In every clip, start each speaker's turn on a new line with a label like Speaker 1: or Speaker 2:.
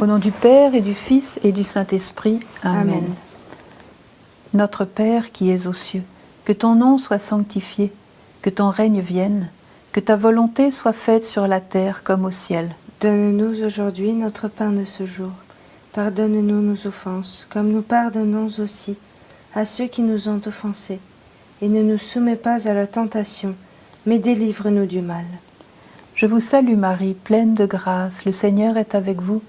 Speaker 1: Au nom du Père et du Fils et du Saint-Esprit. Amen.
Speaker 2: Amen.
Speaker 1: Notre Père qui es aux cieux, que ton nom soit sanctifié, que ton règne vienne, que ta volonté soit faite sur la terre comme au ciel.
Speaker 2: Donne-nous aujourd'hui notre pain de ce jour. Pardonne-nous nos offenses, comme nous pardonnons aussi à ceux qui nous ont offensés. Et ne nous soumets pas à la tentation, mais délivre-nous du mal.
Speaker 1: Je vous salue Marie, pleine de grâce, le Seigneur est avec vous.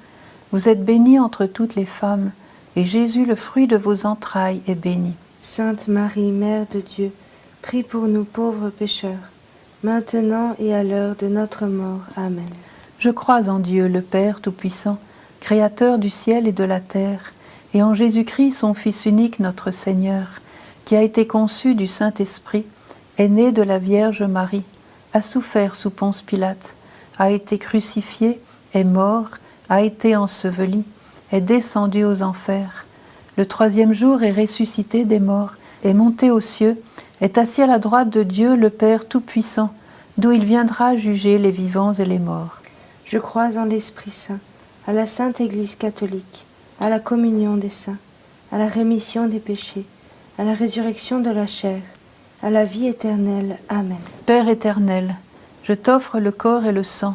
Speaker 1: Vous êtes bénie entre toutes les femmes, et Jésus, le fruit de vos entrailles, est béni.
Speaker 2: Sainte Marie, Mère de Dieu, prie pour nous pauvres pécheurs, maintenant et à l'heure de notre mort. Amen.
Speaker 1: Je crois en Dieu, le Père Tout-Puissant, Créateur du ciel et de la terre, et en Jésus-Christ, son Fils unique, notre Seigneur, qui a été conçu du Saint-Esprit, est né de la Vierge Marie, a souffert sous Ponce Pilate, a été crucifié, est mort, a été enseveli, est descendu aux enfers. Le troisième jour est ressuscité des morts, est monté aux cieux, est assis à la droite de Dieu, le Père Tout-Puissant, d'où il viendra juger les vivants et les morts.
Speaker 2: Je crois en l'Esprit Saint, à la Sainte Église catholique, à la communion des saints, à la rémission des péchés, à la résurrection de la chair, à la vie éternelle. Amen.
Speaker 1: Père éternel, je t'offre le corps et le sang,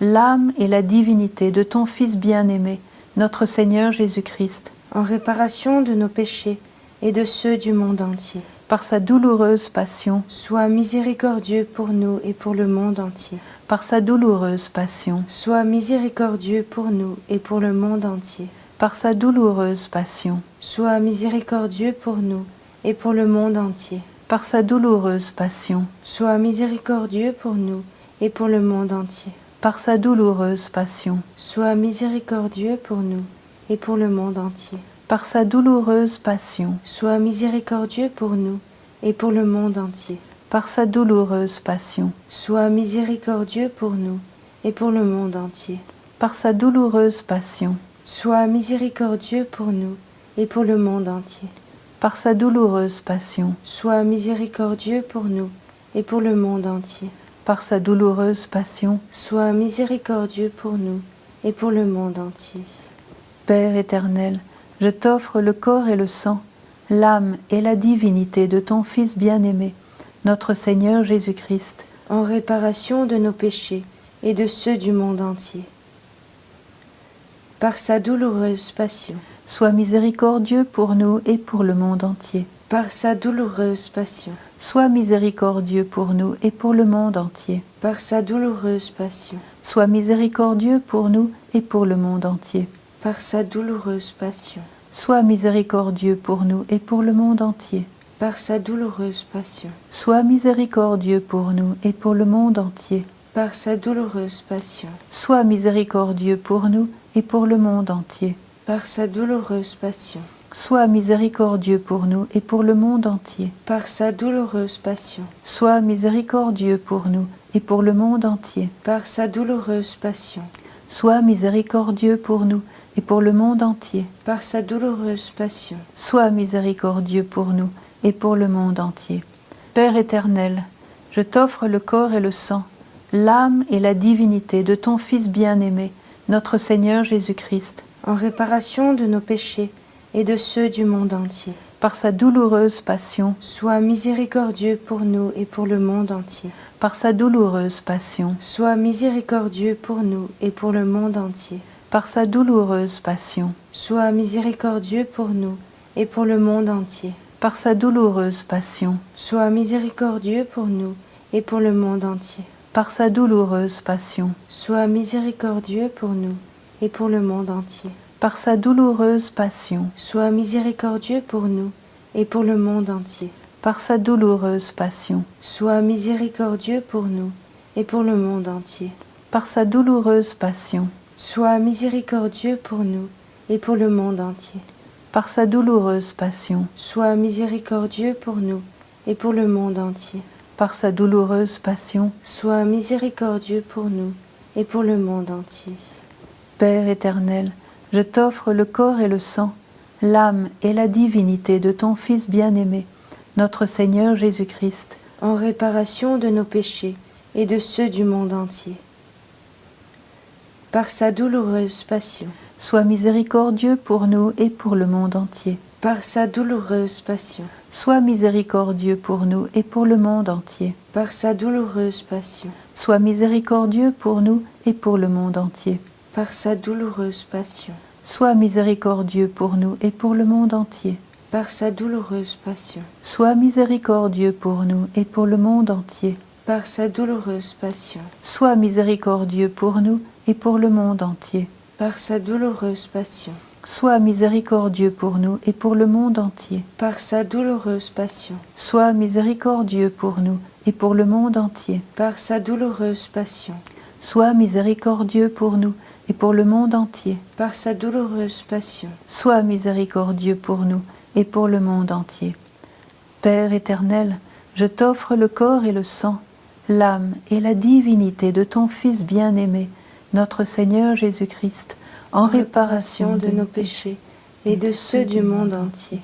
Speaker 1: l'âme et la divinité de ton Fils bien-aimé, notre Seigneur Jésus-Christ,
Speaker 2: en réparation de nos péchés et de ceux du monde entier.
Speaker 1: par sa douloureuse passion,
Speaker 2: Sois miséricordieux pour nous et pour le monde entier.
Speaker 1: par sa douloureuse passion,
Speaker 2: Sois miséricordieux pour nous et pour le monde entier.
Speaker 1: par sa douloureuse passion,
Speaker 2: Sois miséricordieux pour nous et pour le monde entier.
Speaker 1: par sa douloureuse passion,
Speaker 2: Sois miséricordieux pour nous et pour le monde entier.
Speaker 1: par sa douloureuse passion,
Speaker 2: Sois miséricordieux pour nous et pour le monde entier.
Speaker 1: par sa douloureuse passion,
Speaker 2: Sois miséricordieux pour nous et pour le monde entier.
Speaker 1: par sa douloureuse passion,
Speaker 2: Sois miséricordieux pour nous et pour le monde entier.
Speaker 1: par sa douloureuse passion,
Speaker 2: Sois miséricordieux pour nous et pour le monde entier.
Speaker 1: par sa douloureuse passion,
Speaker 2: Sois miséricordieux pour nous et pour le monde entier.
Speaker 1: par sa douloureuse passion,
Speaker 2: Sois miséricordieux pour nous et pour le monde entier.
Speaker 1: Père éternel, je t'offre le corps et le sang, l'âme et la divinité de ton Fils bien-aimé, notre Seigneur Jésus-Christ,
Speaker 2: en réparation de nos péchés et de ceux du monde entier. Par sa douloureuse passion,
Speaker 1: sois miséricordieux pour nous et pour le monde entier.
Speaker 2: par sa douloureuse passion,
Speaker 1: Sois miséricordieux pour nous et pour le monde entier.
Speaker 2: par sa douloureuse passion,
Speaker 1: Sois miséricordieux pour nous et pour le monde entier.
Speaker 2: par sa douloureuse passion,
Speaker 1: Sois miséricordieux pour nous et pour le monde entier.
Speaker 2: par sa douloureuse passion,
Speaker 1: Sois miséricordieux pour nous et pour le monde entier.
Speaker 2: par sa douloureuse passion,
Speaker 1: Sois miséricordieux pour nous et pour le monde entier.
Speaker 2: par sa douloureuse passion,
Speaker 1: Sois miséricordieux pour nous et pour le monde entier.
Speaker 2: par sa douloureuse passion,
Speaker 1: Sois miséricordieux pour nous et pour le monde entier.
Speaker 2: par sa douloureuse passion,
Speaker 1: Sois miséricordieux pour nous et pour le monde entier.
Speaker 2: par sa douloureuse passion.
Speaker 1: Sois miséricordieux pour nous et pour le monde entier. Père éternel, je t'offre le corps et le sang, l'âme et la divinité de ton Fils bien-aimé, notre Seigneur Jésus-Christ,
Speaker 2: en réparation de nos péchés et de ceux du monde entier.
Speaker 1: par sa douloureuse passion,
Speaker 2: Sois miséricordieux pour nous et pour le monde entier.
Speaker 1: par sa douloureuse passion,
Speaker 2: Sois miséricordieux pour nous et pour le monde entier.
Speaker 1: par sa douloureuse passion,
Speaker 2: Sois miséricordieux pour nous et pour le monde entier.
Speaker 1: par sa douloureuse passion,
Speaker 2: Sois miséricordieux pour nous et pour le monde entier.
Speaker 1: par sa douloureuse passion,
Speaker 2: Sois miséricordieux pour nous et pour le monde entier.
Speaker 1: par sa douloureuse passion,
Speaker 2: Sois miséricordieux pour nous et pour le monde entier.
Speaker 1: par sa douloureuse passion,
Speaker 2: Sois miséricordieux pour nous et pour le monde entier.
Speaker 1: par sa douloureuse passion,
Speaker 2: Sois miséricordieux pour nous et pour le monde entier.
Speaker 1: par sa douloureuse passion,
Speaker 2: Sois miséricordieux pour nous et pour le monde entier.
Speaker 1: par sa douloureuse passion,
Speaker 2: Sois miséricordieux pour nous et pour le monde entier.
Speaker 1: Père éternel, je t'offre le corps et le sang, l'âme et la divinité de ton Fils bien-aimé, notre Seigneur Jésus-Christ,
Speaker 2: en réparation de nos péchés et de ceux du monde entier. par sa douloureuse passion,
Speaker 1: Sois miséricordieux pour nous et pour le monde entier.
Speaker 2: par sa douloureuse passion,
Speaker 1: Sois miséricordieux pour nous et pour le monde entier.
Speaker 2: par sa douloureuse passion,
Speaker 1: Sois miséricordieux pour nous et pour le monde entier.
Speaker 2: par sa douloureuse passion,
Speaker 1: Sois miséricordieux pour nous et pour le monde entier.
Speaker 2: par sa douloureuse passion,
Speaker 1: Sois miséricordieux pour nous et pour le monde entier.
Speaker 2: par sa douloureuse passion,
Speaker 1: Sois miséricordieux pour nous et pour le monde entier.
Speaker 2: par sa douloureuse passion,
Speaker 1: Sois miséricordieux pour nous et pour le monde entier.
Speaker 2: par sa douloureuse passion,
Speaker 1: Sois miséricordieux pour nous et pour le monde entier.
Speaker 2: par sa douloureuse passion,
Speaker 1: Sois miséricordieux pour nous et pour le monde entier.
Speaker 2: par sa douloureuse passion,
Speaker 1: Sois miséricordieux pour nous et pour le monde entier. Père éternel, je t'offre le corps et le sang, l'âme et la divinité de ton Fils bien-aimé, notre Seigneur Jésus-Christ, en réparation
Speaker 2: de nos péchés et de ceux du monde entier.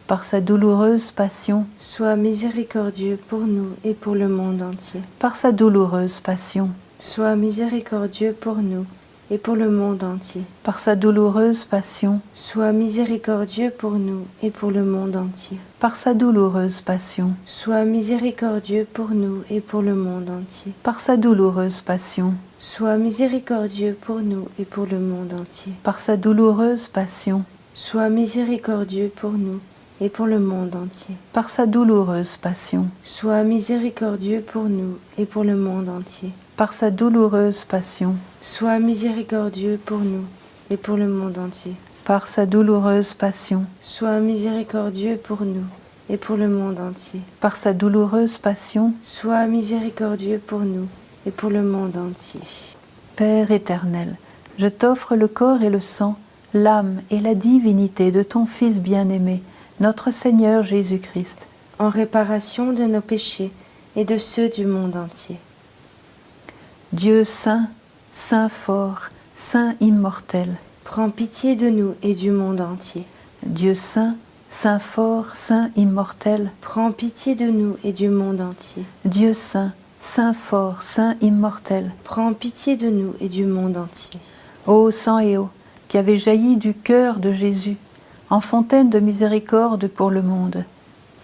Speaker 1: Par sa douloureuse passion,
Speaker 2: Sois miséricordieux pour nous et pour le monde entier.
Speaker 1: par sa douloureuse passion,
Speaker 2: Sois miséricordieux pour nous et pour le monde entier.
Speaker 1: par sa douloureuse passion,
Speaker 2: Sois miséricordieux pour nous et pour le monde entier.
Speaker 1: par sa douloureuse passion,
Speaker 2: Sois miséricordieux pour nous et pour le monde entier.
Speaker 1: par sa douloureuse passion,
Speaker 2: Sois miséricordieux pour nous et pour le monde entier.
Speaker 1: par sa douloureuse passion,
Speaker 2: Sois miséricordieux pour nous et pour le monde entier.
Speaker 1: par sa douloureuse passion,
Speaker 2: Sois miséricordieux pour nous et pour le monde entier.
Speaker 1: par sa douloureuse passion,
Speaker 2: Sois miséricordieux pour nous et pour le monde entier.
Speaker 1: par sa douloureuse passion,
Speaker 2: Sois miséricordieux pour nous et pour le monde entier.
Speaker 1: par sa douloureuse passion,
Speaker 2: Sois miséricordieux pour nous et pour le monde entier.
Speaker 1: Père éternel, je t'offre le corps et le sang, l'âme et la divinité de ton Fils bien-aimé, notre Seigneur Jésus-Christ,
Speaker 2: en réparation de nos péchés et de ceux du monde entier.
Speaker 1: Dieu saint, saint fort, saint immortel,
Speaker 2: Prends pitié de nous et du monde entier.
Speaker 1: Dieu saint, saint fort, saint immortel,
Speaker 2: Prends pitié de nous et du monde entier.
Speaker 1: Dieu saint, saint fort, saint immortel,
Speaker 2: Prends pitié de nous et du monde entier.
Speaker 1: ô sang et eau qui avait jailli du cœur de Jésus, en fontaine de miséricorde pour le monde,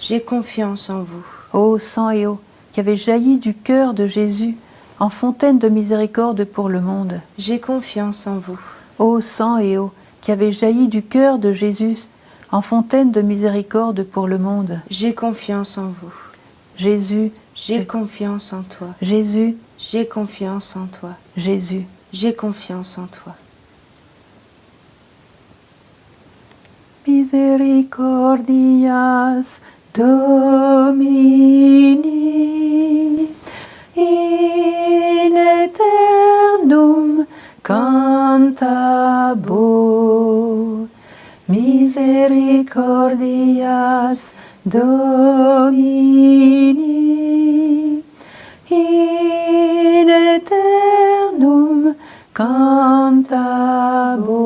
Speaker 2: J'ai confiance en vous.
Speaker 1: ô sang et eau qui avait jailli du cœur de Jésus, en fontaine de miséricorde pour le monde,
Speaker 2: J'ai confiance en vous.
Speaker 1: ô sang et eau qui avait jailli du cœur de Jésus, en fontaine de miséricorde pour le monde,
Speaker 2: J'ai confiance en vous.
Speaker 1: Jésus,
Speaker 2: J'ai confiance en toi.
Speaker 1: Jésus,
Speaker 2: J'ai confiance en toi.
Speaker 1: Jésus.
Speaker 2: J'ai confiance en toi.
Speaker 1: Misericordias Domini in aeternum cantabo. Misericordias Domini in aeternum cantabo.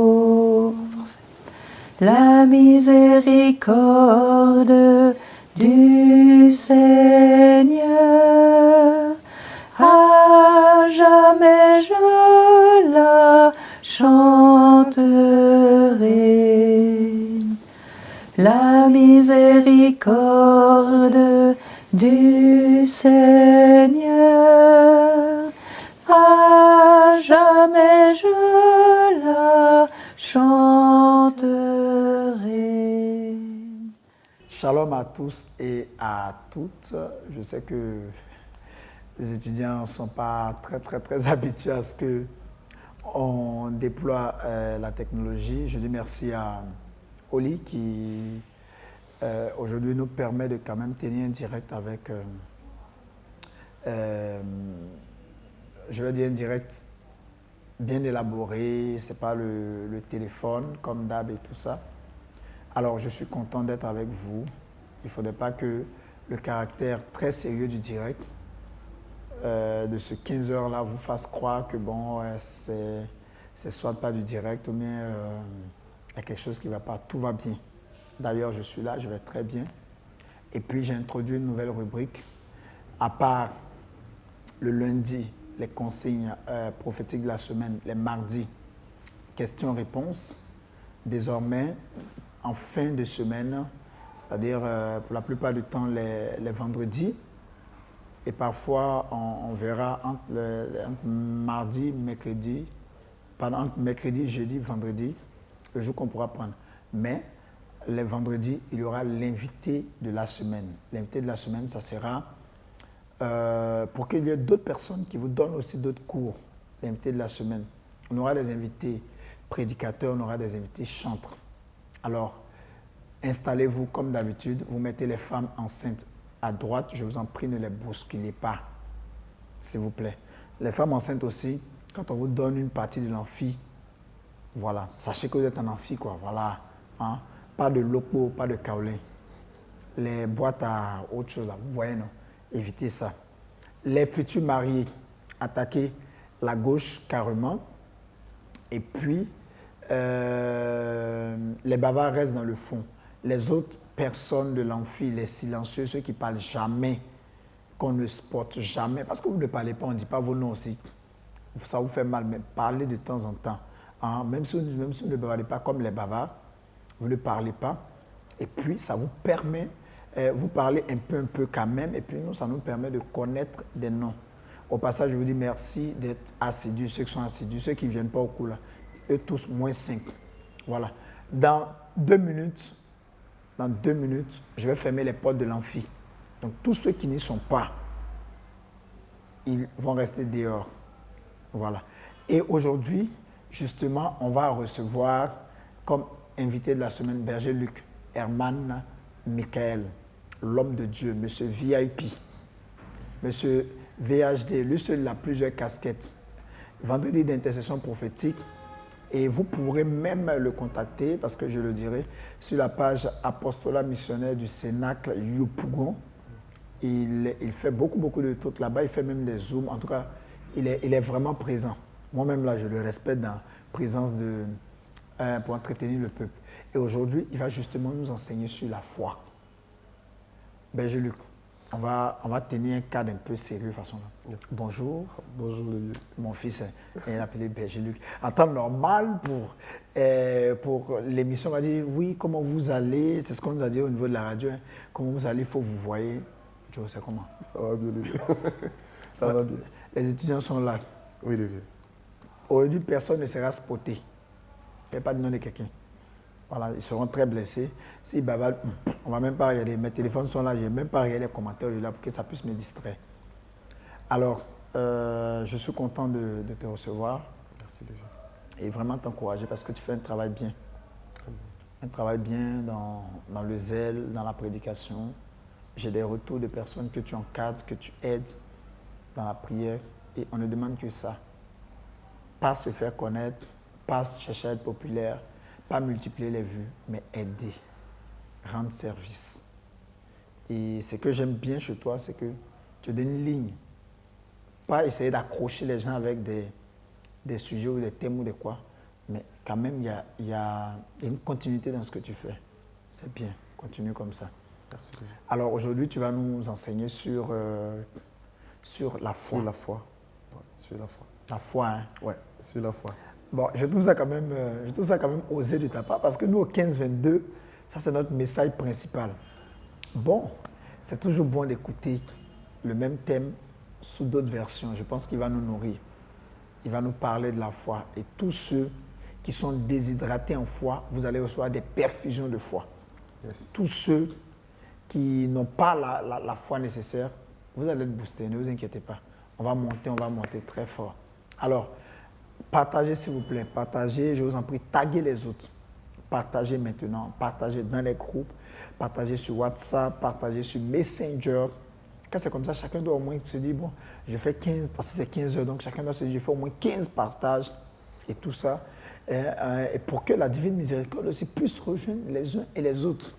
Speaker 1: La miséricorde du Seigneur, à jamais je la chanterai. La miséricorde du Seigneur, à jamais je la chanterai.
Speaker 3: Shalom à tous et à toutes. Je sais que les étudiants ne sont pas très habitués à ce qu'on déploie la technologie. Je dis merci à Oli qui aujourd'hui nous permet de quand même tenir un direct avec, je vais dire un direct bien élaboré, ce n'est pas le téléphone comme d'hab et tout ça. Alors je suis content d'être avec vous. Il ne faudrait pas que le caractère très sérieux du direct, de ce 15 heures là, vous fasse croire que bon, c'est soit pas du direct ou bien il y a quelque chose qui ne va pas, tout va bien. D'ailleurs je suis là, je vais très bien. Et puis j'ai introduit une nouvelle rubrique, à part le lundi les consignes prophétiques de la semaine, les mardis, questions-réponses. Désormais, en fin de semaine, c'est-à-dire pour la plupart du temps les vendredis, et parfois on verra entre mardi, mercredi, pardon, entre mercredi, jeudi, vendredi, le jour qu'on pourra prendre. Mais les vendredis, il y aura l'invité de la semaine. L'invité de la semaine, ça sera pour qu'il y ait d'autres personnes qui vous donnent aussi d'autres cours. L'invité de la semaine. On aura des invités prédicateurs, on aura des invités chantres. Alors, installez-vous comme d'habitude, vous mettez les femmes enceintes à droite, je vous en prie, ne les bousculez pas, s'il vous plaît. Les femmes enceintes aussi, quand on vous donne une partie de l'amphi, voilà, sachez que vous êtes en amphi, quoi, voilà. Hein? Pas de loco, pas de kaolin. Les boîtes à autre chose, là, vous voyez, non? Évitez ça. Les futurs mariés, attaquez la gauche carrément. Et puis, les bavards restent dans le fond. Les autres personnes de l'amphi, les silencieux, ceux qui ne parlent jamais, qu'on ne spotte jamais, parce que vous ne parlez pas, on ne dit pas vos noms aussi. Ça vous fait mal, mais parlez de temps en temps. Hein? Même si vous ne parlez pas comme les bavards, vous ne parlez pas. Et puis, ça vous permet, vous parlez un peu quand même, et puis nous, ça nous permet de connaître des noms. Au passage, je vous dis merci d'être assidus, ceux qui sont assidus, ceux qui ne viennent pas au cours là, eux tous, moins 5. Voilà. Dans 2 minutes, je vais fermer les portes de l'amphi. Donc, tous ceux qui n'y sont pas, ils vont rester dehors. Voilà. Et aujourd'hui, justement, on va recevoir comme invité de la semaine Berger Luc, Herman Michael, l'homme de Dieu, monsieur VIP, monsieur VHD, lui seul il a plusieurs casquettes. Vendredi d'intercession prophétique. Et vous pourrez même le contacter, parce que je le dirai, sur la page Apostolat missionnaire du Cénacle Yopougon. Il fait beaucoup de trucs là-bas, il fait même des zooms. En tout cas, il est vraiment présent. Moi-même, là, je le respecte dans la présence pour entretenir le peuple. Et aujourd'hui, il va justement nous enseigner sur la foi. Berger Luc, on va tenir un cadre un peu sérieux de façon là. Bonjour.
Speaker 4: Bonjour, Olivier.
Speaker 3: Mon fils est appelé Berger Luc. En temps normal, pour l'émission, on va dire, oui, comment vous allez? C'est ce qu'on nous a dit au niveau de la radio. Hein. Comment vous allez, il faut vous voyez. Joe, c'est comment?
Speaker 4: Ça va bien, Olivier. Ça va bien.
Speaker 3: Les étudiants sont là.
Speaker 4: Oui, Olivier.
Speaker 3: Aujourd'hui, personne ne sera spoté. Il n'y a pas de nom de quelqu'un. Voilà, ils seront très blessés. S'ils bavardent, on ne va même pas regarder. Mes téléphones sont là, je n'ai même pas regardé les commentaires là pour que ça puisse me distraire. Alors, je suis content de te recevoir.
Speaker 4: Merci, Olivier.
Speaker 3: Et vraiment t'encourager parce que tu fais un travail bien. Un travail bien dans le zèle, dans la prédication. J'ai des retours de personnes que tu encadres, que tu aides dans la prière. Et on ne demande que ça. Pas se faire connaître, pas chercher à être populaire, pas multiplier les vues, mais aider, rendre service. Et ce que j'aime bien chez toi, c'est que tu donnes une ligne. Pas essayer d'accrocher les gens avec des sujets ou des thèmes ou des quoi, mais quand même, il y a une continuité dans ce que tu fais. C'est bien, continue comme ça.
Speaker 4: Merci, Olivier.
Speaker 3: Alors aujourd'hui, tu vas nous enseigner sur la foi.
Speaker 4: Sur la foi. Ouais, sur la foi.
Speaker 3: La foi, hein?
Speaker 4: Ouais, sur la foi.
Speaker 3: Bon, je trouve ça quand même osé de ta part parce que nous, au 15-22, ça c'est notre message principal. Bon, c'est toujours bon d'écouter le même thème sous d'autres versions. Je pense qu'il va nous nourrir. Il va nous parler de la foi. Et tous ceux qui sont déshydratés en foi, vous allez recevoir des perfusions de foi.
Speaker 4: Yes.
Speaker 3: Tous ceux qui n'ont pas la foi nécessaire, vous allez être boostés, ne vous inquiétez pas. On va monter très fort. Alors, partagez s'il vous plaît, partagez, je vous en prie, taguez les autres. Partagez maintenant, partagez dans les groupes, partagez sur WhatsApp, partagez sur Messenger. Quand c'est comme ça, chacun doit au moins se dire, bon, je fais 15, parce que c'est 15 heures, donc chacun doit se dire, je fais au moins 15 partages et tout ça, et pour que la divine miséricorde aussi puisse rejoindre les uns et les autres.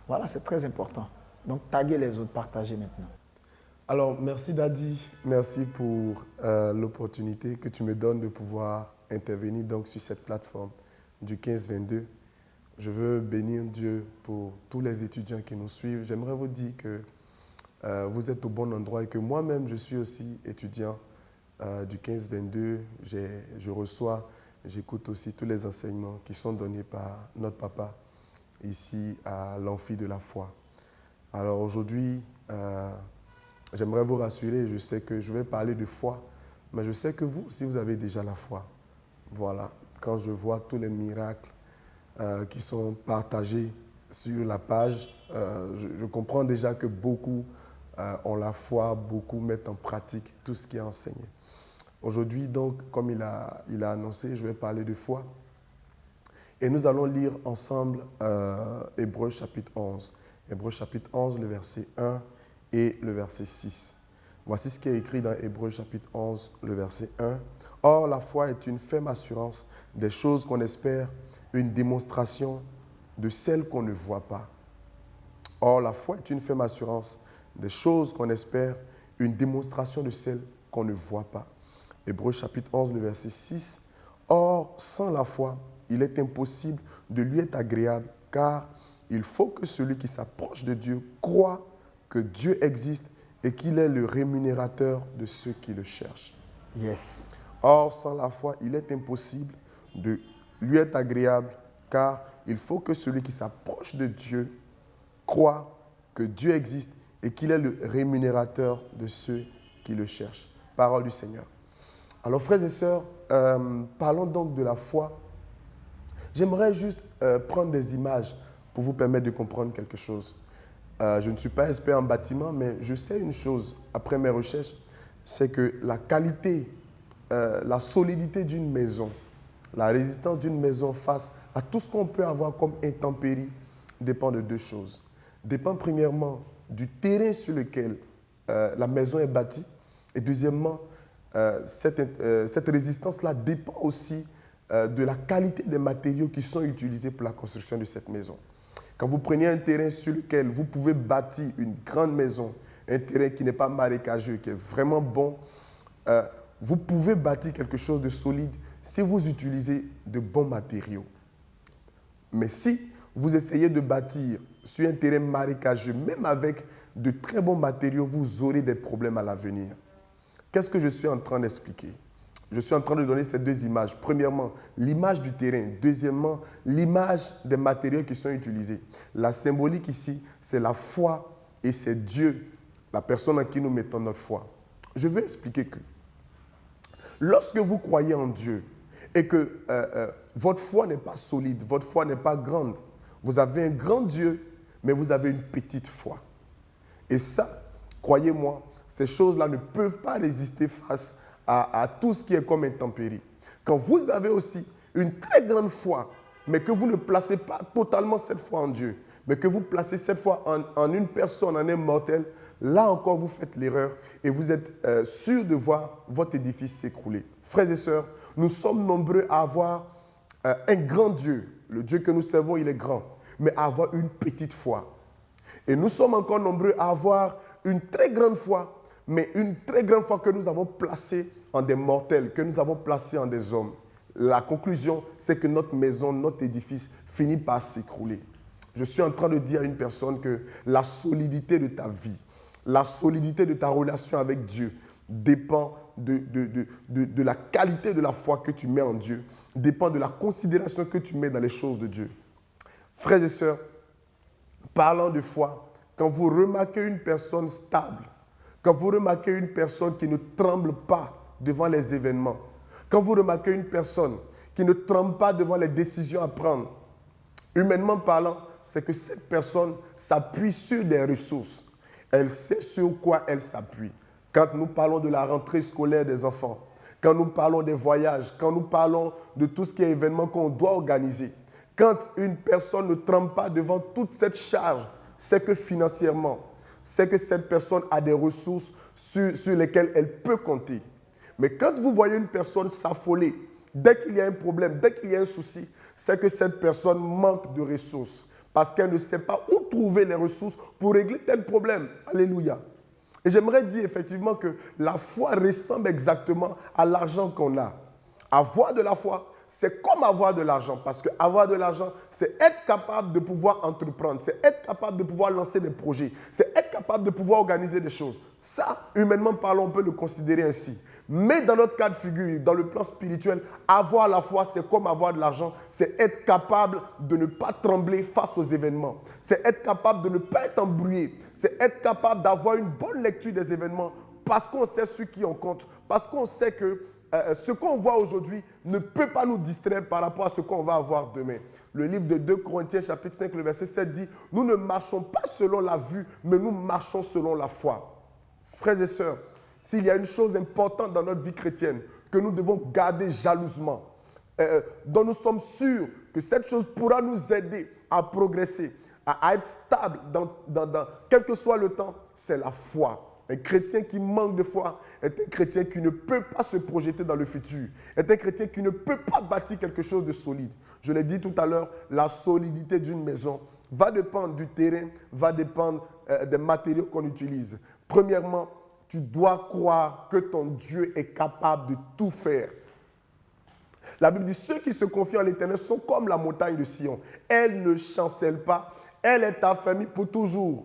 Speaker 3: Voilà, c'est très important. Donc, taguez les autres, partagez maintenant.
Speaker 4: Alors, merci Dadi, merci pour l'opportunité que tu me donnes de pouvoir intervenir donc, sur cette plateforme du 15-22. Je veux bénir Dieu pour tous les étudiants qui nous suivent. J'aimerais vous dire que vous êtes au bon endroit et que moi-même, je suis aussi étudiant du 15-22, je reçois, j'écoute aussi tous les enseignements qui sont donnés par notre papa ici à l'Amphi de la foi. Alors aujourd'hui, j'aimerais vous rassurer, je sais que je vais parler de foi, mais je sais que vous aussi, vous avez déjà la foi. Voilà, quand je vois tous les miracles qui sont partagés sur la page, je comprends déjà que beaucoup ont la foi, beaucoup mettent en pratique tout ce qui est enseigné. Aujourd'hui, donc, comme il a annoncé, je vais parler de foi. Et nous allons lire ensemble Hébreux chapitre 11. Hébreux chapitre 11, le verset 1 et le verset 6. Voici ce qui est écrit dans Hébreux chapitre 11, le verset 1. Or, la foi est une ferme assurance des choses qu'on espère, une démonstration de celles qu'on ne voit pas. Or, la foi est une ferme assurance des choses qu'on espère, une démonstration de celles qu'on ne voit pas. Hébreux chapitre 11, le verset 6. Or, sans la foi, il est impossible de lui être agréable, car il faut que celui qui s'approche de Dieu croit que Dieu existe et qu'il est le rémunérateur de ceux qui le cherchent.
Speaker 3: Yes.
Speaker 4: Or, sans la foi, il est impossible de lui être agréable, car il faut que celui qui s'approche de Dieu croit que Dieu existe et qu'il est le rémunérateur de ceux qui le cherchent. Parole du Seigneur. Alors, frères et sœurs, parlons donc de la foi. J'aimerais juste prendre des images pour vous permettre de comprendre quelque chose. Je ne suis pas expert en bâtiment, mais je sais une chose, après mes recherches, c'est que la qualité, la solidité d'une maison, la résistance d'une maison face à tout ce qu'on peut avoir comme intempéries dépend de deux choses. Dépend premièrement du terrain sur lequel la maison est bâtie et deuxièmement, cette résistance-là dépend aussi de la qualité des matériaux qui sont utilisés pour la construction de cette maison. Quand vous prenez un terrain sur lequel vous pouvez bâtir une grande maison, un terrain qui n'est pas marécageux, qui est vraiment bon, vous pouvez bâtir quelque chose de solide si vous utilisez de bons matériaux. Mais si vous essayez de bâtir sur un terrain marécageux, même avec de très bons matériaux, vous aurez des problèmes à l'avenir. Qu'est-ce que je suis en train d'expliquer? Je suis en train de donner ces deux images. Premièrement, l'image du terrain. Deuxièmement, l'image des matériaux qui sont utilisés. La symbolique ici, c'est la foi et c'est Dieu, la personne en qui nous mettons notre foi. Je vais expliquer que lorsque vous croyez en Dieu et que votre foi n'est pas solide, votre foi n'est pas grande, vous avez un grand Dieu, mais vous avez une petite foi. Et ça, croyez-moi, ces choses-là ne peuvent pas résister face à tout ce qui est comme intempérie. Quand vous avez aussi une très grande foi, mais que vous ne placez pas totalement cette foi en Dieu, mais que vous placez cette foi en une personne, en un mortel, là encore vous faites l'erreur et vous êtes sûr de voir votre édifice s'écrouler. Frères et sœurs, nous sommes nombreux à avoir un grand Dieu. Le Dieu que nous servons, il est grand, mais à avoir une petite foi. Et nous sommes encore nombreux à avoir une très grande foi, mais une très grande foi que nous avons placée en des mortels, que nous avons placée en des hommes. La conclusion, c'est que notre maison, notre édifice finit par s'écrouler. Je suis en train de dire à une personne que la solidité de ta vie, la solidité de ta relation avec Dieu dépend de la qualité de la foi que tu mets en Dieu, dépend de la considération que tu mets dans les choses de Dieu. Frères et sœurs, parlant de foi, quand vous remarquez une personne stable, quand vous remarquez une personne qui ne tremble pas devant les événements, quand vous remarquez une personne qui ne tremble pas devant les décisions à prendre, humainement parlant, c'est que cette personne s'appuie sur des ressources. Elle sait sur quoi elle s'appuie. Quand nous parlons de la rentrée scolaire des enfants, quand nous parlons des voyages, quand nous parlons de tout ce qui est événement qu'on doit organiser, quand une personne ne tremble pas devant toute cette charge, c'est que financièrement, c'est que cette personne a des ressources sur lesquelles elle peut compter. Mais quand vous voyez une personne s'affoler, dès qu'il y a un problème, dès qu'il y a un souci, c'est que cette personne manque de ressources parce qu'elle ne sait pas où trouver les ressources pour régler tel problème. Alléluia. Et j'aimerais dire effectivement que la foi ressemble exactement à l'argent qu'on a. Avoir de la foi, c'est comme avoir de l'argent, parce qu'avoir de l'argent, c'est être capable de pouvoir entreprendre, c'est être capable de pouvoir lancer des projets, c'est être capable de pouvoir organiser des choses. Ça, humainement parlant, on peut le considérer ainsi. Mais dans notre cas de figure, dans le plan spirituel, avoir la foi, c'est comme avoir de l'argent. C'est être capable de ne pas trembler face aux événements. C'est être capable de ne pas être embrouillé. C'est être capable d'avoir une bonne lecture des événements parce qu'on sait ce qui en compte. Parce qu'on sait que ce qu'on voit aujourd'hui ne peut pas nous distraire par rapport à ce qu'on va avoir demain. Le livre de 2 Corinthiens, chapitre 5, le verset 7 dit « Nous ne marchons pas selon la vue, mais nous marchons selon la foi. » Frères et sœurs, s'il y a une chose importante dans notre vie chrétienne que nous devons garder jalousement, dont nous sommes sûrs que cette chose pourra nous aider à progresser, à être stable dans quel que soit le temps, c'est la foi. Un chrétien qui manque de foi est un chrétien qui ne peut pas se projeter dans le futur, est un chrétien qui ne peut pas bâtir quelque chose de solide. Je l'ai dit tout à l'heure, la solidité d'une maison va dépendre du terrain, va dépendre des matériaux qu'on utilise. Premièrement, tu dois croire que ton Dieu est capable de tout faire. La Bible dit, ceux qui se confient en l'Éternel sont comme la montagne de Sion. Elle ne chancelle pas, elle est affermie pour toujours.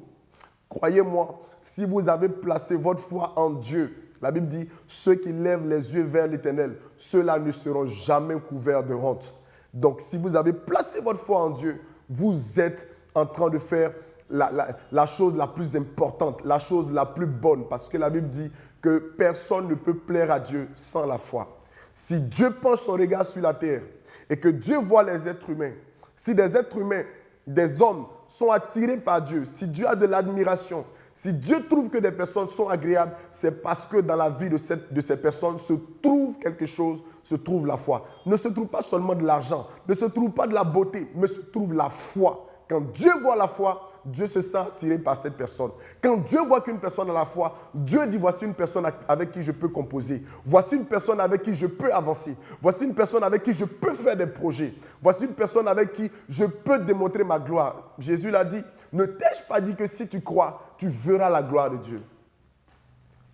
Speaker 4: Croyez-moi, si vous avez placé votre foi en Dieu, la Bible dit, ceux qui lèvent les yeux vers l'Éternel, ceux-là ne seront jamais couverts de honte. Donc, si vous avez placé votre foi en Dieu, vous êtes en train de faire la chose la plus importante, la chose la plus bonne, parce que la Bible dit que personne ne peut plaire à Dieu sans la foi. Si Dieu penche son regard sur la terre et que Dieu voit les êtres humains, si des êtres humains, des hommes sont attirés par Dieu, si Dieu a de l'admiration, si Dieu trouve que des personnes sont agréables, c'est parce que dans la vie de ces personnes se trouve quelque chose, se trouve la foi. Ne se trouve pas seulement de l'argent, ne se trouve pas de la beauté, mais se trouve la foi. Quand Dieu voit la foi, Dieu se sent attiré par cette personne. Quand Dieu voit qu'une personne a la foi, Dieu dit, voici une personne avec qui je peux composer. Voici une personne avec qui je peux avancer. Voici une personne avec qui je peux faire des projets. Voici une personne avec qui je peux démontrer ma gloire. Jésus l'a dit, ne t'ai-je pas dit que si tu crois, tu verras la gloire de Dieu.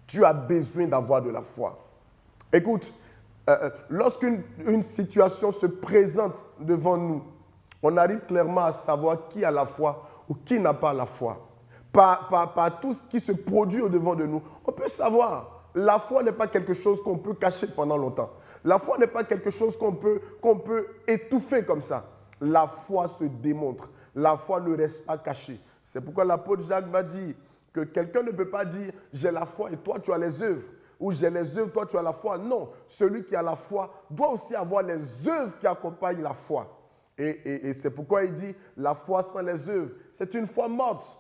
Speaker 4: Tu as besoin d'avoir de la foi. Écoute, lorsqu'une situation se présente devant nous, on arrive clairement à savoir qui a la foi ou qui n'a pas la foi. Par tout ce qui se produit au-devant de nous, on peut savoir. La foi n'est pas quelque chose qu'on peut cacher pendant longtemps. La foi n'est pas quelque chose qu'on peut étouffer comme ça. La foi se démontre. La foi ne reste pas cachée. C'est pourquoi l'apôtre Jacques va dire que quelqu'un ne peut pas dire « j'ai la foi et toi tu as les œuvres » ou « j'ai les œuvres, toi tu as la foi ». Non, celui qui a la foi doit aussi avoir les œuvres qui accompagnent la foi. Et c'est pourquoi il dit la foi sans les œuvres, c'est une foi morte.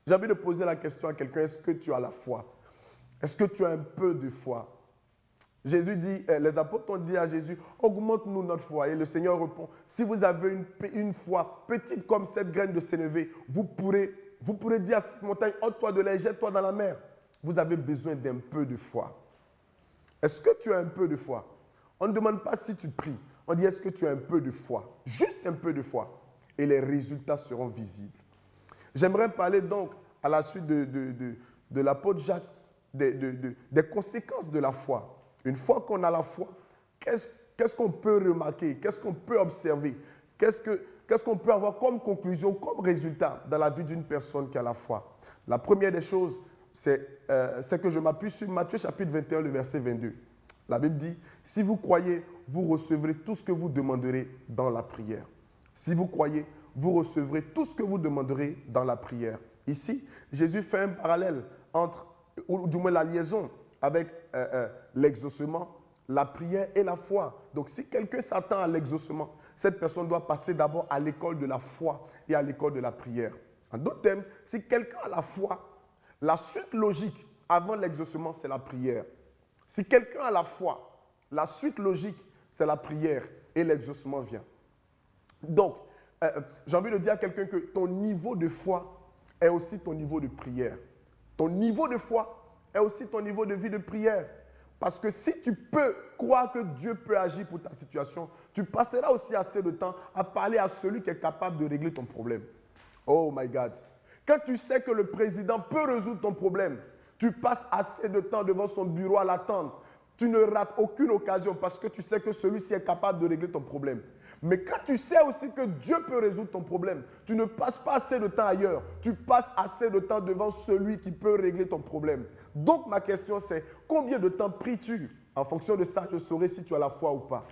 Speaker 4: J'ai envie de poser la question à quelqu'un, est-ce que tu as la foi? Est-ce que tu as un peu de foi? Jésus dit, les apôtres ont dit à Jésus, augmente-nous notre foi. Et le Seigneur répond, si vous avez une foi petite comme cette graine de sénévé, vous pourrez dire à cette montagne, ôte-toi de là, jette-toi dans la mer. Vous avez besoin d'un peu de foi. Est-ce que tu as un peu de foi? On ne demande pas si tu pries. On dit, est-ce que tu as un peu de foi? Juste un peu de foi. Et les résultats seront visibles. J'aimerais parler donc, à la suite de l'apôtre Jacques, des conséquences de la foi. Une fois qu'on a la foi, qu'est-ce qu'on peut remarquer? Qu'est-ce qu'on peut observer? Qu'est-ce qu'on peut avoir comme conclusion, comme résultat dans la vie d'une personne qui a la foi? La première des choses, c'est que je m'appuie sur Matthieu chapitre 21, le verset 22. La Bible dit, si vous croyez, vous recevrez tout ce que vous demanderez dans la prière. Si vous croyez, vous recevrez tout ce que vous demanderez dans la prière. Ici, Jésus fait un parallèle entre, ou du moins la liaison avec l'exaucement, la prière et la foi. Donc si quelqu'un s'attend à l'exaucement, cette personne doit passer d'abord à l'école de la foi et à l'école de la prière. En d'autres termes, si quelqu'un a la foi, la suite logique avant l'exaucement, c'est la prière. Si quelqu'un a la foi, la suite logique, c'est la prière et l'exaucement vient. Donc, j'ai envie de dire à quelqu'un que ton niveau de foi est aussi ton niveau de prière. Ton niveau de foi est aussi ton niveau de vie de prière. Parce que si tu peux croire que Dieu peut agir pour ta situation, tu passeras aussi assez de temps à parler à celui qui est capable de régler ton problème. Oh my God. Quand tu sais que le président peut résoudre ton problème, tu passes assez de temps devant son bureau à l'attendre. Tu ne rates aucune occasion parce que tu sais que celui-ci est capable de régler ton problème. Mais quand tu sais aussi que Dieu peut résoudre ton problème, tu ne passes pas assez de temps ailleurs. Tu passes assez de temps devant celui qui peut régler ton problème. Donc ma question c'est, combien de temps pries-tu? En fonction de ça, je saurai si tu as la foi ou pas.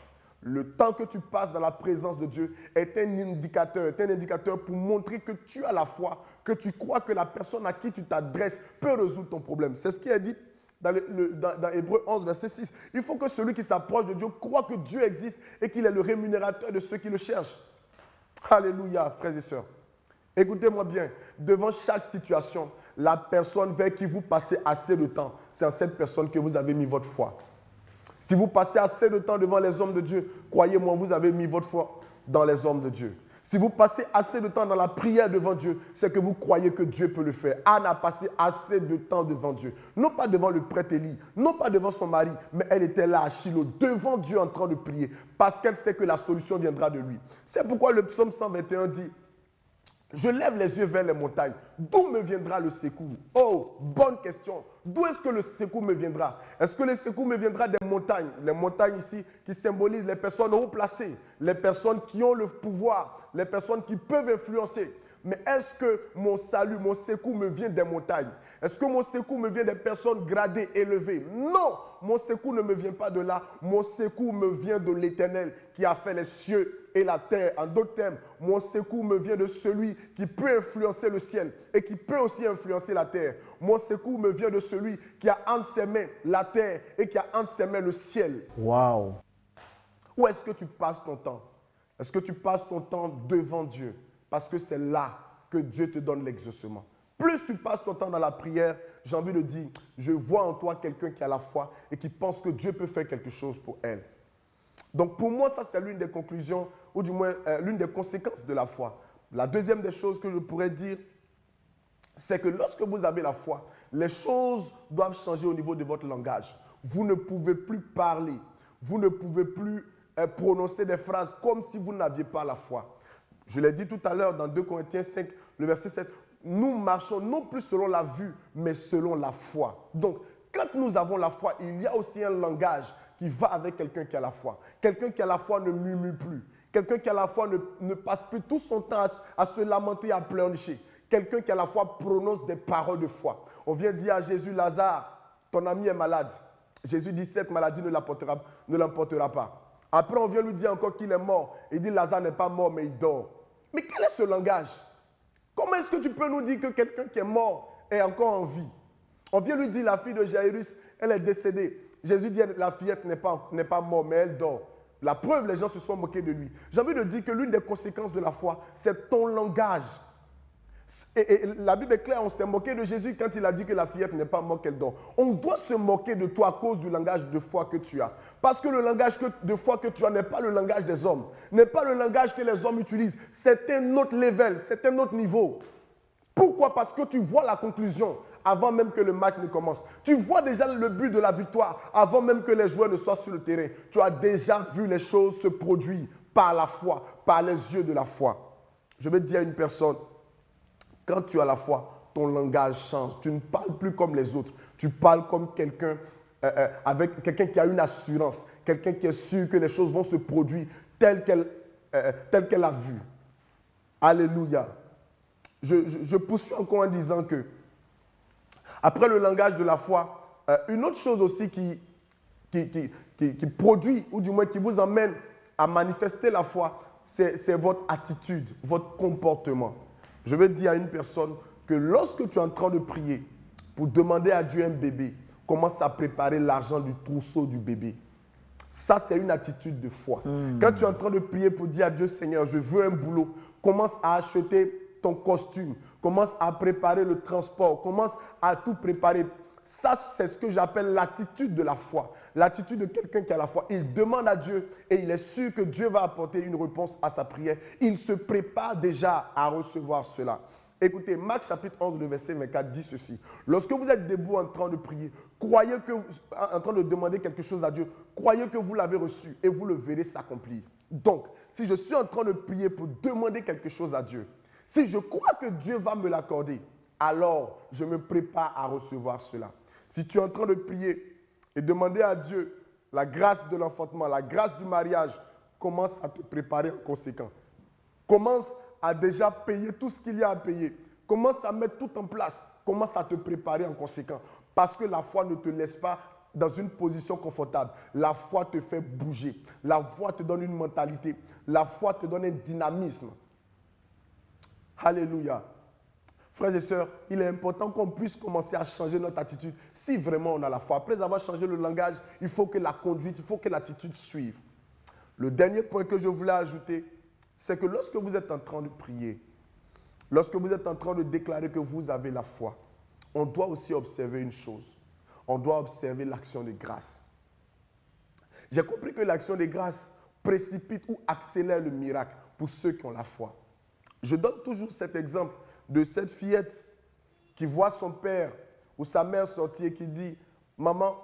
Speaker 4: Le temps que tu passes dans la présence de Dieu est un indicateur pour montrer que tu as la foi, que tu crois que la personne à qui tu t'adresses peut résoudre ton problème. C'est ce qui est dit dans Hébreux 11, verset 6. Il faut que celui qui s'approche de Dieu croit que Dieu existe et qu'il est le rémunérateur de ceux qui le cherchent. Alléluia, frères et sœurs. Écoutez-moi bien, devant chaque situation, la personne vers qui vous passez assez de temps, c'est en cette personne que vous avez mis votre foi. Si vous passez assez de temps devant les hommes de Dieu, croyez-moi, vous avez mis votre foi dans les hommes de Dieu. Si vous passez assez de temps dans la prière devant Dieu, c'est que vous croyez que Dieu peut le faire. Anne a passé assez de temps devant Dieu. Non pas devant le prêtre Élie, non pas devant son mari, mais elle était là à Shiloh, devant Dieu en train de prier, parce qu'elle sait que la solution viendra de lui. C'est pourquoi le psaume 121 dit: je lève les yeux vers les montagnes. D'où me viendra le secours? Oh, bonne question. D'où est-ce que le secours me viendra? Est-ce que le secours me viendra des montagnes? Les montagnes ici qui symbolisent les personnes haut placées, les personnes qui ont le pouvoir, les personnes qui peuvent influencer. Mais est-ce que mon salut, mon secours me vient des montagnes? Est-ce que mon secours me vient des personnes gradées, élevées? Non, mon secours ne me vient pas de là. Mon secours me vient de l'Éternel qui a fait les cieux et la terre. En d'autres termes, mon secours me vient de celui qui peut influencer le ciel et qui peut aussi influencer la terre. Mon secours me vient de celui qui a entre ses mains la terre et qui a entre ses mains le ciel.
Speaker 3: Waouh!
Speaker 4: Où est-ce que tu passes ton temps? Est-ce que tu passes ton temps devant Dieu? Parce que c'est là que Dieu te donne l'exaucement. Plus tu passes ton temps dans la prière, j'ai envie de dire, je vois en toi quelqu'un qui a la foi et qui pense que Dieu peut faire quelque chose pour elle. Donc pour moi, ça c'est l'une des conclusions, ou du moins l'une des conséquences de la foi. La deuxième des choses que je pourrais dire, c'est que lorsque vous avez la foi, les choses doivent changer au niveau de votre langage. Vous ne pouvez plus parler, vous ne pouvez plus prononcer des phrases comme si vous n'aviez pas la foi. Je l'ai dit tout à l'heure dans 2 Corinthiens 5, le verset 7. Nous marchons non plus selon la vue, mais selon la foi. Donc, quand nous avons la foi, il y a aussi un langage qui va avec quelqu'un qui a la foi. Quelqu'un qui a la foi ne murmure plus. Quelqu'un qui a la foi ne passe plus tout son temps à se lamenter, à pleurnicher. Quelqu'un qui a la foi prononce des paroles de foi. On vient dire à Jésus: Lazare, ton ami est malade. Jésus dit: cette maladie ne l'emportera pas. Après, on vient lui dire encore qu'il est mort. Il dit: Lazare n'est pas mort, mais il dort. Mais quel est ce langage? Comment est-ce que tu peux nous dire que quelqu'un qui est mort est encore en vie? On vient lui dire: la fille de Jairus, elle est décédée. Jésus dit: la fillette n'est pas morte, mais elle dort. La preuve, les gens se sont moqués de lui. J'ai envie de dire que l'une des conséquences de la foi, c'est ton langage. Et la Bible est claire, on s'est moqué de Jésus quand il a dit que la fillette n'est pas morte, qu'elle dort. On doit se moquer de toi à cause du langage de foi que tu as. Parce que le langage de foi que tu as n'est pas le langage des hommes, n'est pas le langage que les hommes utilisent. C'est un autre level, c'est un autre niveau. Pourquoi? Parce que tu vois la conclusion avant même que le match ne commence. Tu vois déjà le but de la victoire avant même que les joueurs ne soient sur le terrain. Tu as déjà vu les choses se produire par la foi, par les yeux de la foi. Je vais dire à une personne: quand tu as la foi, ton langage change. Tu ne parles plus comme les autres. Tu parles comme quelqu'un avec quelqu'un qui a une assurance, quelqu'un qui est sûr que les choses vont se produire telles qu'elle a vu. Alléluia. Je poursuis encore en disant que, après le langage de la foi, une autre chose aussi qui produit, ou du moins qui vous emmène à manifester la foi, c'est votre attitude, votre comportement. Je vais dire à une personne que lorsque tu es en train de prier pour demander à Dieu un bébé, commence à préparer l'argent du trousseau du bébé. Ça, c'est une attitude de foi. Quand tu es en train de prier pour dire à Dieu: Seigneur, je veux un boulot, commence à acheter ton costume, commence à préparer le transport, commence à tout préparer. Ça, c'est ce que j'appelle l'attitude de la foi. L'attitude de quelqu'un qui a la foi. Il demande à Dieu et il est sûr que Dieu va apporter une réponse à sa prière. Il se prépare déjà à recevoir cela. Écoutez, Marc chapitre 11, le verset 24 dit ceci. Lorsque vous êtes debout en train de prier, en train de demander quelque chose à Dieu, croyez que vous l'avez reçu et vous le verrez s'accomplir. Donc, si je suis en train de prier pour demander quelque chose à Dieu, si je crois que Dieu va me l'accorder, alors je me prépare à recevoir cela. Si tu es en train de prier et demander à Dieu la grâce de l'enfantement, la grâce du mariage, commence à te préparer en conséquent. Commence à déjà payer tout ce qu'il y a à payer. Commence à mettre tout en place. Commence à te préparer en conséquent. Parce que la foi ne te laisse pas dans une position confortable. La foi te fait bouger. La foi te donne une mentalité. La foi te donne un dynamisme. Alléluia. Frères et sœurs, il est important qu'on puisse commencer à changer notre attitude si vraiment on a la foi. Après avoir changé le langage, il faut que la conduite, il faut que l'attitude suive. Le dernier point que je voulais ajouter, c'est que lorsque vous êtes en train de prier, lorsque vous êtes en train de déclarer que vous avez la foi, on doit aussi observer une chose. On doit observer l'action de grâce. J'ai compris que l'action de grâce précipite ou accélère le miracle pour ceux qui ont la foi. Je donne toujours cet exemple de cette fillette qui voit son père ou sa mère sortir et qui dit « Maman,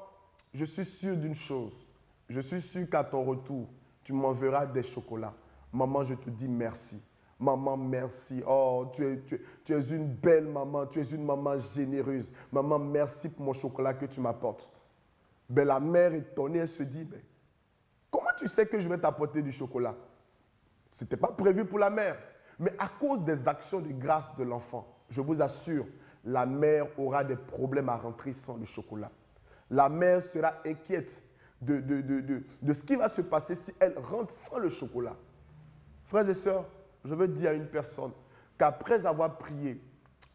Speaker 4: je suis sûr d'une chose. Je suis sûr qu'à ton retour, tu m'enverras des chocolats. Maman, je te dis merci. Maman, merci. Oh, tu es une belle maman. Tu es une maman généreuse. Maman, merci pour mon chocolat que tu m'apportes. » Ben, la mère étonnée, elle se dit ben, « Comment tu sais que je vais t'apporter du chocolat ?» Ce n'était pas prévu pour la mère. Mais à cause des actions de grâce de l'enfant, je vous assure, la mère aura des problèmes à rentrer sans le chocolat. La mère sera inquiète de ce qui va se passer si elle rentre sans le chocolat. Frères et sœurs, je veux dire à une personne qu'après avoir prié,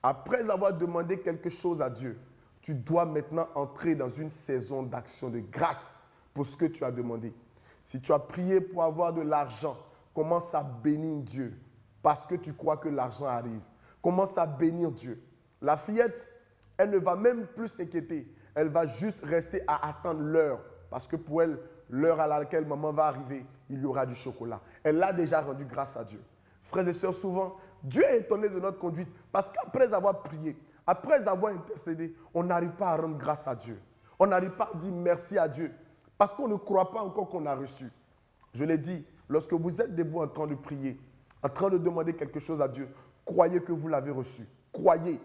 Speaker 4: après avoir demandé quelque chose à Dieu, tu dois maintenant entrer dans une saison d'action de grâce pour ce que tu as demandé. Si tu as prié pour avoir de l'argent, commence à bénir Dieu. Parce que tu crois que l'argent arrive. Commence à bénir Dieu. La fillette, elle ne va même plus s'inquiéter. Elle va juste rester à attendre l'heure. Parce que pour elle, l'heure à laquelle maman va arriver, il y aura du chocolat. Elle a déjà rendu grâce à Dieu. Frères et sœurs, souvent, Dieu est étonné de notre conduite. Parce qu'après avoir prié, après avoir intercédé, on n'arrive pas à rendre grâce à Dieu. On n'arrive pas à dire merci à Dieu. Parce qu'on ne croit pas encore qu'on a reçu. Je l'ai dit, lorsque vous êtes debout en train de prier, en train de demander quelque chose à Dieu, croyez que vous l'avez reçu. Croyez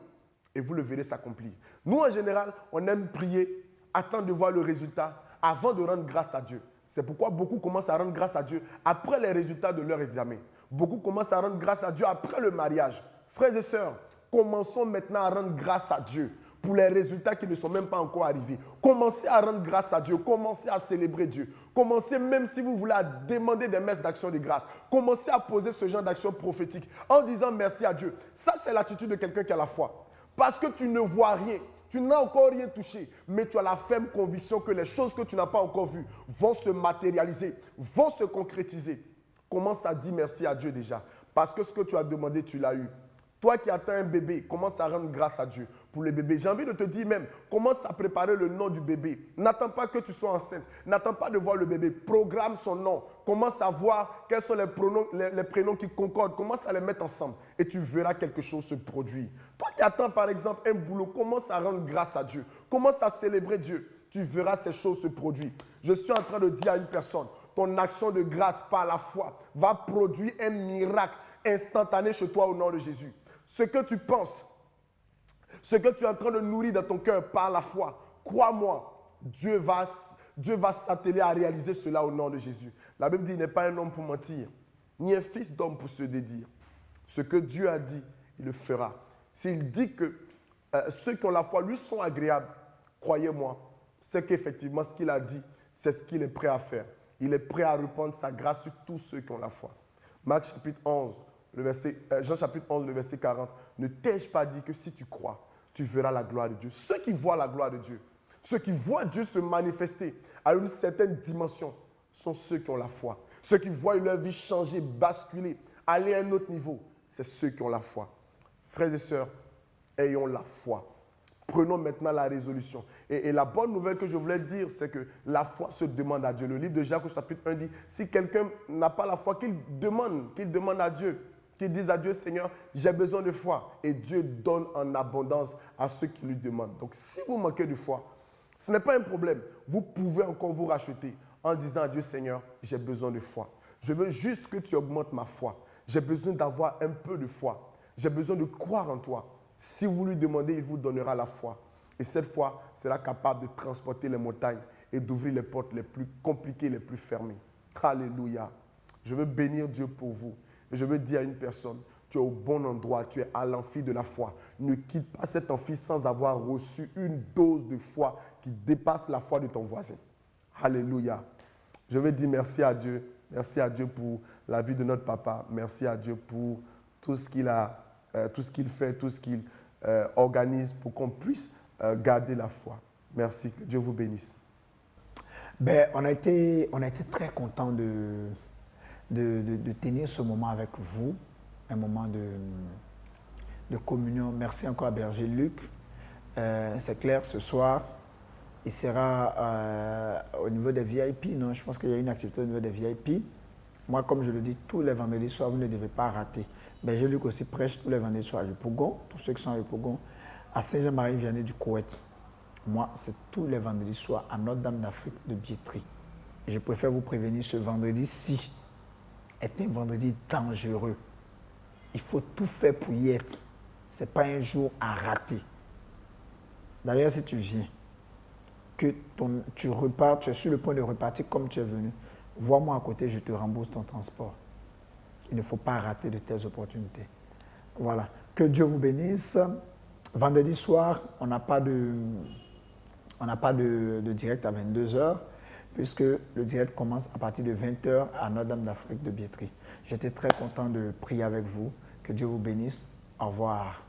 Speaker 4: et vous le verrez s'accomplir. Nous, en général, on aime prier, attendre de voir le résultat avant de rendre grâce à Dieu. C'est pourquoi beaucoup commencent à rendre grâce à Dieu après les résultats de leur examen. Beaucoup commencent à rendre grâce à Dieu après le mariage. Frères et sœurs, commençons maintenant à rendre grâce à Dieu pour les résultats qui ne sont même pas encore arrivés. Commencez à rendre grâce à Dieu. Commencez à célébrer Dieu. Commencez, même si vous voulez, à demander des messes d'action de grâce. Commencez à poser ce genre d'action prophétique en disant merci à Dieu. Ça, c'est l'attitude de quelqu'un qui a la foi. Parce que tu ne vois rien. Tu n'as encore rien touché, mais tu as la ferme conviction que les choses que tu n'as pas encore vues vont se matérialiser, vont se concrétiser. Commence à dire merci à Dieu déjà. Parce que ce que tu as demandé, tu l'as eu. Toi qui attends un bébé, commence à rendre grâce à Dieu pour le bébé. J'ai envie de te dire même, commence à préparer le nom du bébé. N'attends pas que tu sois enceinte. N'attends pas de voir le bébé. Programme son nom. Commence à voir quels sont les prénoms qui concordent. Commence à les mettre ensemble et tu verras quelque chose se produire. Toi qui attends par exemple un boulot, commence à rendre grâce à Dieu. Commence à célébrer Dieu. Tu verras ces choses se produire. Je suis en train de dire à une personne, ton action de grâce par la foi va produire un miracle instantané chez toi au nom de Jésus. Ce que tu penses, ce que tu es en train de nourrir dans ton cœur par la foi, crois-moi, Dieu va s'atteler à réaliser cela au nom de Jésus. La Bible dit, il n'est pas un homme pour mentir, ni un fils d'homme pour se dédire. Ce que Dieu a dit, il le fera. S'il dit que ceux qui ont la foi lui sont agréables, croyez-moi, c'est qu'effectivement ce qu'il a dit, c'est ce qu'il est prêt à faire. Il est prêt à répandre sa grâce sur tous ceux qui ont la foi. Marc chapitre 11. Jean chapitre 11, le verset 40. Ne t'ai-je pas dit que si tu crois, tu verras la gloire de Dieu. Ceux qui voient la gloire de Dieu, ceux qui voient Dieu se manifester à une certaine dimension, sont ceux qui ont la foi. Ceux qui voient leur vie changer, basculer, aller à un autre niveau, c'est ceux qui ont la foi. Frères et sœurs, ayons la foi. Prenons maintenant la résolution. Et la bonne nouvelle que je voulais dire, c'est que la foi se demande à Dieu. Le livre de Jacques au chapitre 1 dit, si quelqu'un n'a pas la foi, qu'il demande à Dieu. Qu'ils disent à Dieu, Seigneur, j'ai besoin de foi. Et Dieu donne en abondance à ceux qui lui demandent. Donc, si vous manquez de foi, ce n'est pas un problème. Vous pouvez encore vous racheter en disant à Dieu, Seigneur, j'ai besoin de foi. Je veux juste que tu augmentes ma foi. J'ai besoin d'avoir un peu de foi. J'ai besoin de croire en toi. Si vous lui demandez, il vous donnera la foi. Et cette foi sera capable de transporter les montagnes et d'ouvrir les portes les plus compliquées, les plus fermées. Alléluia. Je veux bénir Dieu pour vous. Et je veux dire à une personne, tu es au bon endroit, tu es à l'amphi de la foi. Ne quitte pas cet amphi sans avoir reçu une dose de foi qui dépasse la foi de ton voisin. Alléluia. Je veux dire merci à Dieu. Merci à Dieu pour la vie de notre papa. Merci à Dieu pour tout ce qu'il a, tout ce qu'il fait, tout ce qu'il organise pour qu'on puisse garder la foi. Merci. Que Dieu vous bénisse.
Speaker 3: Ben, on a été très contents de tenir ce moment avec vous, un moment de communion. Merci encore à Berger Luc. C'est clair, ce soir, il sera au niveau des VIP. Non, je pense qu'il y a une activité au niveau des VIP. Moi, comme je le dis, tous les vendredis soirs, vous ne devez pas rater. Berger Luc aussi prêche tous les vendredis soirs à Yopougon, tous ceux qui sont à Yopougon, à Saint-Jean-Marie-Vianney du Koweït. Moi, c'est tous les vendredis soirs à Notre-Dame d'Afrique de Biétry. Et je préfère vous prévenir, ce vendredi-ci est un vendredi dangereux. Il faut tout faire pour y être. Ce n'est pas un jour à rater. D'ailleurs, si tu viens, que tu repars, tu es sur le point de repartir comme tu es venu, vois-moi à côté, je te rembourse ton transport. Il ne faut pas rater de telles opportunités. Voilà. Que Dieu vous bénisse. Vendredi soir, on n'a pas de direct à 22h, puisque le direct commence à partir de 20h à Notre-Dame d'Afrique de Biétry. J'étais très content de prier avec vous. Que Dieu vous bénisse. Au revoir.